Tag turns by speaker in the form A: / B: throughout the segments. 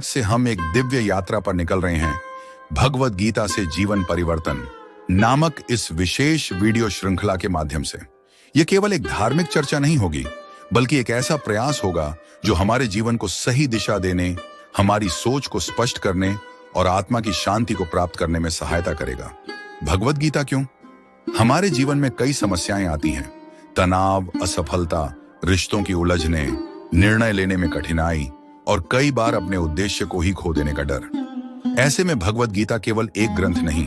A: से हम एक दिव्य यात्रा पर निकल रहे हैं। भगवद गीता से जीवन परिवर्तन नामक इस विशेष वीडियो श्रृंखला के माध्यम से यह केवल एक धार्मिक चर्चा नहीं होगी, बल्कि एक ऐसा प्रयास होगा जो हमारे जीवन को सही दिशा देने, हमारी सोच को स्पष्ट करने और आत्मा की शांति को प्राप्त करने में सहायता करेगा। भगवद गीता क्यों? हमारे जीवन में कई समस्याएं आती हैं। तनाव, असफलता, रिश्तों की उलझने, निर्णय लेने में कठिनाई और कई बार अपने उद्देश्य को ही खो देने का डर। ऐसे में भगवद गीता केवल एक ग्रंथ नहीं,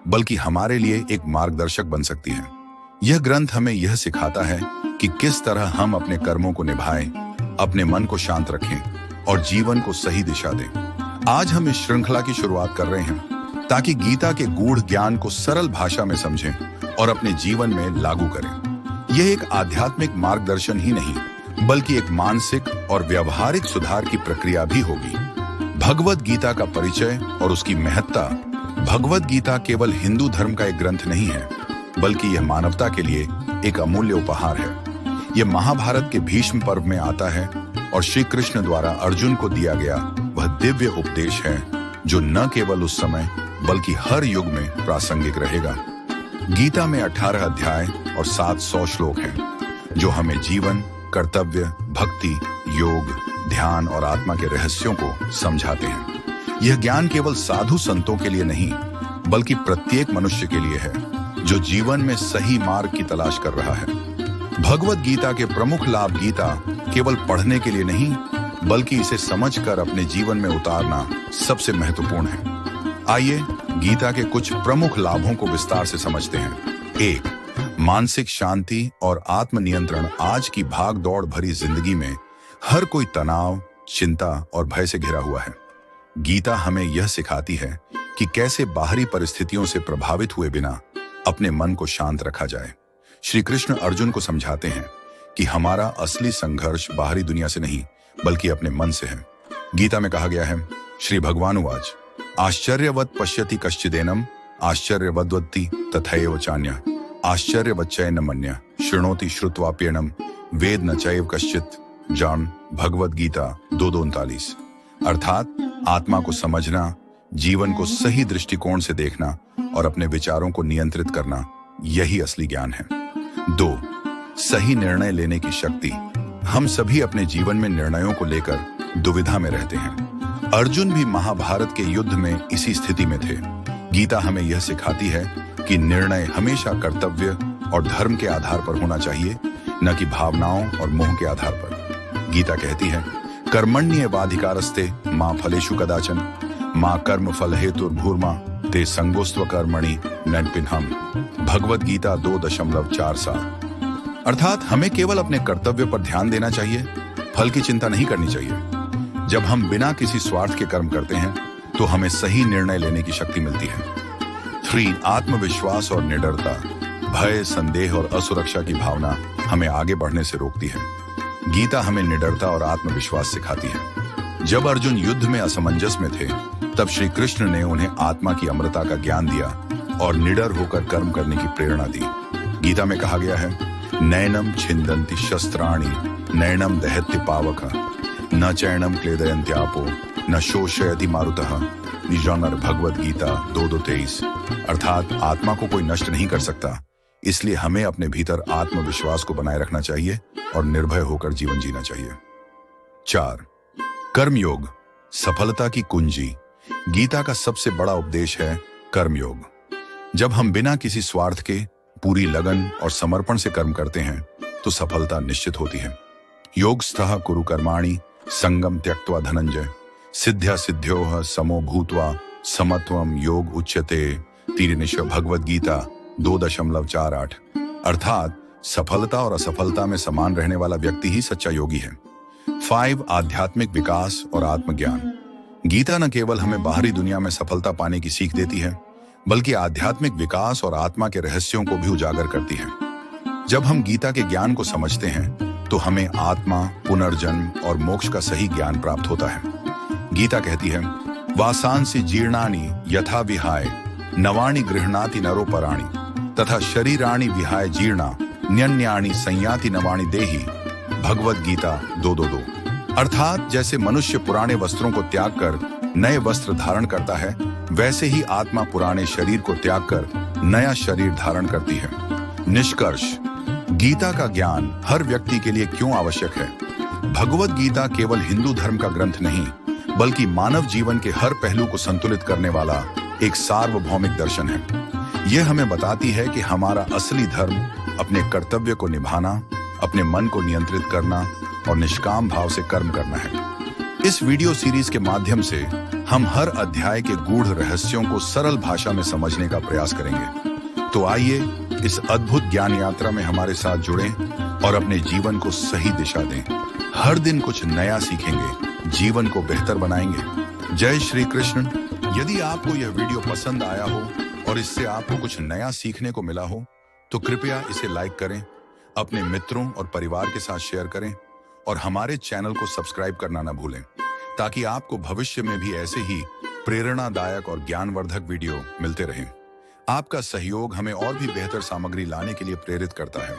A: बल्कि हमारे लिए एक मार्गदर्शक बन सकती है। यह ग्रंथ हमें यह सिखाता है कि किस तरह हम अपने कर्मों को निभाएं, अपने मन को शांत रखें और जीवन को सही दिशा दें। आज हम इस श्रृंखला की शुरुआत कर रहे हैं ताकि गीता के गूढ़ ज्ञान को सरल भाषा में समझें और अपने जीवन में लागू करें। यह एक आध्यात्मिक मार्गदर्शन ही नहीं, बल्कि एक मानसिक और व्यावहारिक सुधार की प्रक्रिया भी होगी। भगवद गीता का परिचय और उसकी महत्ता। भगवद गीता केवल हिंदू धर्म का एक ग्रंथ नहीं है, बल्कि यह मानवता के लिए एक अमूल्य उपहार है। यह महाभारत के भीष्म पर्व में आता है और श्री कृष्ण द्वारा अर्जुन को दिया गया वह दिव्य उपदेश है जो न केवल उस समय बल्कि हर युग में प्रासंगिक रहेगा। गीता में 18 अध्याय और 700 श्लोक हैं जो हमें जीवन, कर्तव्य, भक्ति, योग, ध्यान और आत्मा के रहस्यों को समझाते हैं। यह ज्ञान केवल साधु संतों के लिए नहीं, बल्कि प्रत्येक मनुष्य के लिए है जो जीवन में सही मार्ग की तलाश कर रहा है। भगवद गीता के प्रमुख लाभ। गीता केवल पढ़ने के लिए नहीं, बल्कि इसे समझकर अपने जीवन में उतारना सबसे महत्वपूर्ण है। आइए गीता के कुछ प्रमुख लाभों को विस्तार से समझते हैं। 1. मानसिक शांति और आत्मनियंत्रण। आज की भाग दौड़ भरी जिंदगी में हर कोई तनाव, चिंता और भय से घिरा हुआ है। गीता हमें यह सिखाती है कि कैसे बाहरी परिस्थितियों से प्रभावित हुए बिना अपने मन को शांत रखा जाए। श्री कृष्ण अर्जुन को समझाते हैं कि हमारा असली संघर्ष बाहरी दुनिया से नहीं, बल्कि अपने मन से है। गीता में कहा गया है, श्री भगवान उवाच, आश्चर्यवत् पश्यति कश्चिदेनम आश्चर्यवद्वत्ति तथैव चान्यः आश्चर्यवच्चैन मन्यः शृणोति श्रुत्वाप्येनम वेद न चैव कश्चित् जान। भगवद गीता 2:39। अर्थात आत्मा को समझना, जीवन को सही दृष्टिकोण से देखना और अपने विचारों को नियंत्रित करना, यही असली ज्ञान है। 2. सही निर्णय लेने की शक्ति। हम सभी अपने जीवन में निर्णयों को लेकर दुविधा में रहते हैं। अर्जुन भी महाभारत के युद्ध में इसी स्थिति में थे। गीता हमें यह सिखाती है कि निर्णय हमेशा कर्तव्य और धर्म के आधार पर होना चाहिए, न कि भावनाओं और मोह के आधार पर। गीता कहती है, कर्मण्येवाधिकारस्ते मां फलेषु कदाचन मां कर्म फल हेतुर्भूर्मा ते संगोस्त्व कर्मणि नैष्पिनहम्। भगवद गीता 2:47। अर्थात हमें केवल अपने कर्तव्य पर ध्यान देना चाहिए, फल की चिंता नहीं करनी चाहिए। जब हम बिना किसी स्वार्थ के कर्म करते हैं तो हमें सही निर्णय लेने की शक्ति मिलती है। 3. आत्मविश्वास और निडरता। भय, संदेह और असुरक्षा की भावना हमें आगे बढ़ने से रोकती है। गीता हमें निडरता और आत्मविश्वास सिखाती है। जब अर्जुन युद्ध में असमंजस में थे, तब श्री कृष्ण ने उन्हें आत्मा की अमरता का ज्ञान दिया और निडर होकर कर्म करने की प्रेरणा दी। गीता में कहा गया है, नैनम छिन्दन्ति शस्त्राणि नैनम दहत्ति पावक न चैनम क्लेदयन्त्यापो न शोषयति मारुतः निजनर। भगवद गीता 2:23। अर्थात आत्मा को कोई नष्ट नहीं कर सकता, इसलिए हमें अपने भीतर आत्मविश्वास को बनाए रखना चाहिए और निर्भय होकर जीवन जीना चाहिए। 4. कर्मयोग, सफलता की कुंजी। गीता का सबसे बड़ा उपदेश है कर्मयोग। जब हम बिना किसी स्वार्थ के पूरी लगन और समर्पण से कर्म करते हैं तो सफलता निश्चित होती है। योगस्थः कुरु कर्माणि संगम त्यक्त्वा धनंजय सिद्ध्या सिद्ध्योः समो भूत्वा समत्वम योग उच्यते। तीरनिश। भगवद गीता 2:48। अर्थात सफलता और असफलता में समान रहने वाला व्यक्ति ही सच्चा योगी है। 5. आध्यात्मिक विकास और आत्मज्ञान। गीता न केवल हमें बाहरी दुनिया में सफलता पाने की सीख देती है, बल्कि आध्यात्मिक विकास और आत्मा के रहस्यों को भी उजागर करती है। जब हम गीता के ज्ञान को समझते हैं तो हमें आत्मा, पुनर्जन्म और मोक्ष का सही ज्ञान प्राप्त होता है। गीता कहती है, वासांसि जीर्णानि यथा विहाय नवानि गृह्णाति नरो पराणि तथा शरीराणि विहाय जीर्णा न्यन्यानि संयाति नवानि देहि। भगवद गीता 2:22। अर्थात जैसे मनुष्य पुराने वस्त्रों को त्याग कर नए वस्त्र धारण करता है, वैसे ही आत्मा पुराने शरीर को त्याग कर नया शरीर धारण करती है। निष्कर्ष, गीता का ज्ञान हर व्यक्ति के लिए क्यों आवश्यक है? भगवत गीता केवल हिंदू धर्म का ग्रंथ नहीं, बल्कि मानव जीवन के हर पहलू को संतुलित करने वाला एक सार्वभौमिक दर्शन है। यह हमें बताती है कि हमारा असली धर्म अपने कर्तव्य को निभाना, अपने मन को नियंत्रित करना और निष्काम भाव से कर्म करना है। इस वीडियो सीरीज के माध्यम से हम हर अध्याय के गूढ़ रहस्यों को सरल भाषा में समझने का प्रयास करेंगे। तो आइए इस अद्भुत ज्ञान यात्रा में हमारे साथ जुड़ें और अपने जीवन को सही दिशा दें। हर दिन कुछ नया सीखेंगे, जीवन को बेहतर बनाएंगे। जय श्री कृष्ण। यदि आपको यह वीडियो पसंद आया हो और इससे आपको कुछ नया सीखने को मिला हो, तो कृपया इसे लाइक करें, अपने मित्रों और परिवार के साथ शेयर करें और हमारे चैनल को सब्सक्राइब करना न भूलें, ताकि आपको भविष्य में भी ऐसे ही प्रेरणादायक और ज्ञानवर्धक वीडियो मिलते रहें। आपका सहयोग हमें और भी बेहतर सामग्री लाने के लिए प्रेरित करता है।